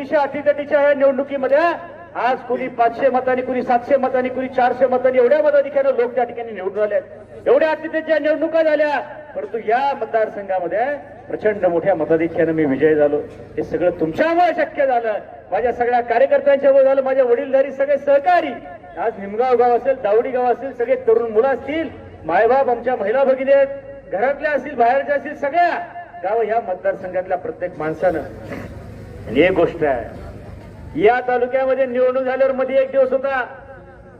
अटीतटीच्या या निवडणुकीमध्ये आज कुणी 500 मतांनी, कुणी 700 मतांनी, कुणी 400 मतांनी एवढ्या मताधिक्याने लोक त्या ठिकाणी निवडून आले. एवढ्या अटीतटीच्या निवडणुका झाल्या, परंतु या मतदारसंघामध्ये प्रचंड मोठ्या मताधिक्याने मी विजय झालो. हे सगळं तुमच्यामुळे शक्य झालं, माझ्या सगळ्या कार्यकर्त्यांच्यामुळे झालं, माझ्या वडीलधारी सगळे सहकारी. आज निमगाव गाव असेल, दावडी गाव असेल, सगळे तरुण मुलं असतील, मायबाप, आमच्या महिला भगिनी आहेत, घरातल्या असतील, बाहेरच्या असतील, सगळ्या गाव या मतदारसंघातल्या प्रत्येक माणसानं. आणि एक गोष्ट आहे, या तालुक्यामध्ये निवडणूक झाल्यावर मध्ये एक दिवस होता,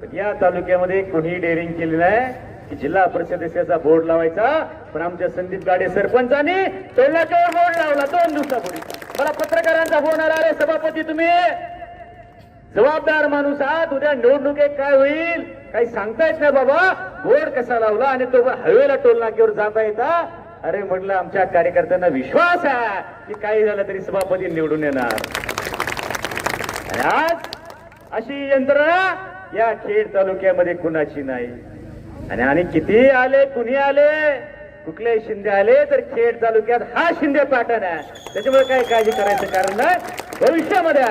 पण या तालुक्यामध्ये कोणी डेअरिंग केली नाही की जिल्हा परिषदेचा बोर्ड लावायचा. पण आमच्या संदीप गाडे सरपंचांनी टोलनाक्यावर बोर्ड लावला 2 दिवसापूर्वी. मला पत्रकारांचा फोन आला, अरे सभापती तुम्ही जबाबदार माणूस आहात, उद्या निवडणुकीत काय होईल काही सांगता येत नाही बाबा, बोर्ड कसा लावला आणि तो हवेला टोलनाक्यावर जाता येता. अरे म्हटलं आमच्या कार्यकर्त्यांना विश्वास आहे की काही झालं तरी सभापती निवडून येणार. आणि आज अशी यंत्रणा या खेड तालुक्यामध्ये कुणाची नाही. आणि किती आले, कुणी आले, कुठले शिंदे आले तर खेड तालुक्यात हा शिंदे पॅटर्न आहे. त्याच्यामुळे काही काळजी करायचं कारण नाही. भविष्यामध्ये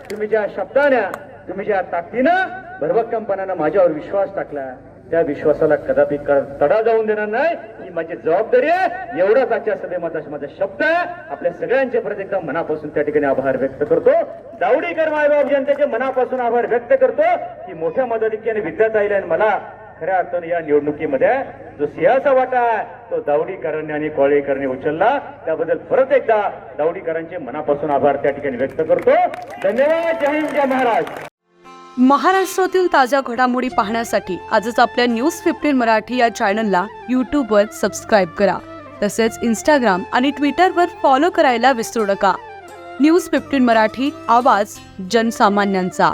तुम्ही ज्या शब्दाने, तुम्ही ज्या ताकदीनं, भरभक्कमपणानं माझ्यावर विश्वास टाकला, त्या विश्वासाला कदापि तडा जाऊन देणार नाही. ही माझी जबाबदारी आहे. एवढाच आजच्या सभेमध्ये माझा शब्द आहे. आपल्या सगळ्यांचे परत एकदा मनापासून त्या ठिकाणी आभार व्यक्त करतो. दावडीकर मायबाप जनतेचे मनापासून आभार व्यक्त करतो की मोठ्या मदतीने विद्याताईला आणि मला खऱ्या अर्थाने या निवडणुकीमध्ये जो सिंहाचा वाटा आहे तो दावडीकरांनी आणि कोळेकरांनी उचलला. त्याबद्दल परत एकदा दावडीकरांचे मनापासून आभार त्या ठिकाणी व्यक्त करतो. धन्यवाद. जय हिंद, जय महाराष्ट्र. महाराष्ट्रातील ताज्या घडामोडी पाहण्यासाठी आजच आपल्या न्यूज 15 मराठी या चॅनलला यूट्यूबवर सबस्क्राईब करा. तसेच इंस्टाग्राम आणि ट्विटरवर फॉलो करायला विसरू नका. न्यूज 15 मराठी, आवाज जनसामान्यांचा.